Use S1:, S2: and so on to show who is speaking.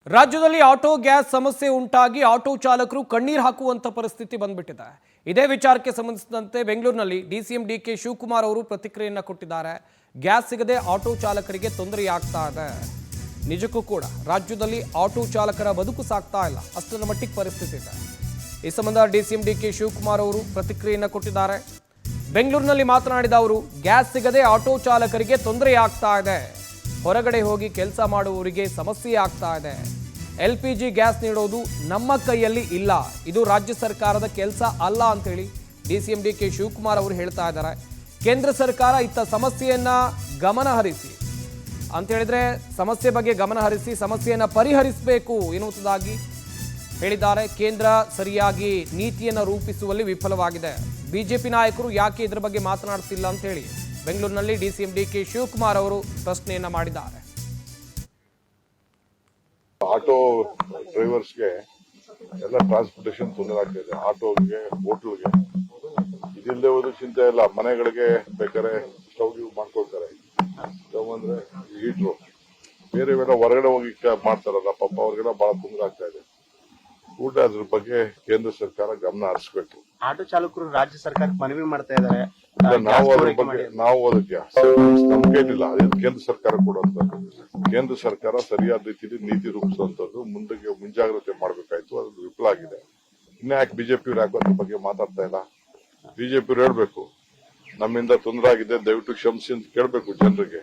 S1: ರಾಜ್ಯದಲ್ಲಿ auto gas ಸಮಸ್ಯೆ ಉಂಟಾಗಿ ಆಟೋ ಚಾಲಕರು ಕಣ್ಣೀರು ಹಾಕುವಂತ ಪರಿಸ್ಥಿತಿ ಬಂದ್ಬಿಟ್ಟಿದೆ. ಇದೇ ವಿಚಾರಕ್ಕೆ ಸಂಬಂಧಿಸಿದಂತೆ ಬೆಂಗಳೂರಿನಲ್ಲಿ ಡಿಸಿಎಂ ಡಿಕೆ ಶಿವಕುಮಾರ್ ಅವರು ಪ್ರತಿಕ್ರಿಯೆಯನ್ನು ಕೊಟ್ಟಿದ್ದಾರೆ. ಗ್ಯಾಸ್ ಸಿಗದೆ ಆಟೋ ಚಾಲಕರಿಗೆ ತೊಂದರೆಯಾಗ್ತಾ ಇದೆ. ನಿಜಕ್ಕೂ ಕೂಡ ರಾಜ್ಯದಲ್ಲಿ ಆಟೋ ಚಾಲಕರ ಬದುಕು ಸಾಗ್ತಾ ಇಲ್ಲ, ಅಷ್ಟರ ಮಟ್ಟಿಗೆ ಪರಿಸ್ಥಿತಿ ಇದೆ. ಈ ಸಂಬಂಧ ಡಿಸಿಎಂ ಡಿಕೆ ಶಿವಕುಮಾರ್ ಅವರು ಪ್ರತಿಕ್ರಿಯೆಯನ್ನು ಕೊಟ್ಟಿದ್ದಾರೆ. ಬೆಂಗಳೂರಿನಲ್ಲಿ ಮಾತನಾಡಿದ ಅವರು, ಗ್ಯಾಸ್ ಸಿಗದೆ ಆಟೋ ಚಾಲಕರಿಗೆ ತೊಂದರೆಯಾಗ್ತಾ ಇದೆ, ಹೊರಗಡೆ ಹೋಗಿ ಕೆಲಸ ಮಾಡುವವರಿಗೆ ಸಮಸ್ಯೆ ಆಗ್ತಾ ಇದೆ. LPG ಗ್ಯಾಸ್ ನೀಡೋದು ನಮ್ಮ ಕೈಯಲ್ಲಿ ಇಲ್ಲ, ಇದು ರಾಜ್ಯ ಸರ್ಕಾರದ ಕೆಲಸ ಅಲ್ಲ ಅಂತೇಳಿ ಡಿಸಿಎಂ ಡಿಕೆ ಶಿವಕುಮಾರ್ ಅವರು ಹೇಳ್ತಾ ಇದ್ದಾರೆ. ಕೇಂದ್ರ ಸರ್ಕಾರ ಇತ್ತ ಸಮಸ್ಯೆಯನ್ನ ಗಮನ ಹರಿಸಿ ಅಂತ ಹೇಳಿದ್ರೆ ಸಮಸ್ಯೆ ಬಗ್ಗೆ ಗಮನ ಹರಿಸಿ ಸಮಸ್ಯೆಯನ್ನ ಪರಿಹರಿಸಬೇಕು ಎನ್ನುವುದಾಗಿ ಹೇಳಿದ್ದಾರೆ. ಕೇಂದ್ರ ಸರಿಯಾಗಿ ನೀತಿಯನ್ನು ರೂಪಿಸುವಲ್ಲಿ ವಿಫಲವಾಗಿದೆ. ಬಿಜೆಪಿ ನಾಯಕರು ಯಾಕೆ ಇದರ ಬಗ್ಗೆ ಮಾತನಾಡ್ತಿಲ್ಲ ಅಂತ ಹೇಳಿ ಬೆಂಗಳೂರಿನಲ್ಲಿ ಡಿಸಿಎಂ ಡಿಕೆ ಶಿವಕುಮಾರ್ ಅವರು ಪ್ರಶ್ನೆಯನ್ನ ಮಾಡಿದ್ದಾರೆ.
S2: ಆಟೋ ಡ್ರೈವರ್ಸ್ಗೆ ಎಲ್ಲ ಟ್ರಾನ್ಸ್ಪೋರ್ಟೇಷನ್ ತೊಂದರೆ ಆಗ್ತಿದೆ. ಆಟೋಗೆ, ಹೋಟ್ಲ್ಗೆ ಇದಿಲ್ಲದೆ ಹೋದ್ರೆ ಚಿಂತೆ ಇಲ್ಲ. ಮನೆಗಳಿಗೆ ಬೇಕಾದ್ರೆ ಸ್ಟವ್ ಮಾಡ್ಕೊಳ್ತಾರೆ, ಸ್ಟವ್ ಅಂದ್ರೆ ಹೀಟ್ರು. ಬೇರೆ ಹೊರಗಡೆ ಹೋಗಿ ಮಾಡ್ತಾರಲ್ಲ, ಪಾಪ ಅವ್ರಿಗೆಲ್ಲ ಬಹಳ ತೊಂದರೆ ಆಗ್ತಾ ಇದೆ. ಊಟ ಅದ್ರ ಬಗ್ಗೆ ಕೇಂದ್ರ ಸರ್ಕಾರ ಗಮನ ಹರಿಸಬೇಕು.
S3: ಆಟೋ ಚಾಲಕರು ರಾಜ್ಯ ಸರ್ಕಾರಕ್ಕೆ ಮನವಿ ಮಾಡ್ತಾ ಇದ್ದಾರೆ.
S2: ನಾವು ಅದಕ್ಕೆ ನಂಬಿಕೆ ಏನಿಲ್ಲ. ಅದೇನು ಕೇಂದ್ರ ಸರ್ಕಾರ ಕೊಡುವಂತ, ಕೇಂದ್ರ ಸರ್ಕಾರ ಸರಿಯಾದ ರೀತಿಯಲ್ಲಿ ನೀತಿ ರೂಪಿಸುವಂತದ್ದು ಮುಂದಕ್ಕೆ ಮುಂಜಾಗ್ರತೆ ಮಾಡಬೇಕಾಯ್ತು. ಅದು ವಿಫಲ ಆಗಿದೆ. ಇನ್ನ ಯಾಕೆ ಬಿಜೆಪಿ ಅದ್ರ ಬಗ್ಗೆ ಮಾತಾಡ್ತಾ ಇಲ್ಲ? ಬಿಜೆಪಿ ಹೇಳ್ಬೇಕು, ನಮ್ಮಿಂದ ತೊಂದರೆ ಆಗಿದೆ, ದಯವಿಟ್ಟು ಕ್ಷಮಿಸಿ ಅಂತ ಕೇಳ್ಬೇಕು ಜನರಿಗೆ.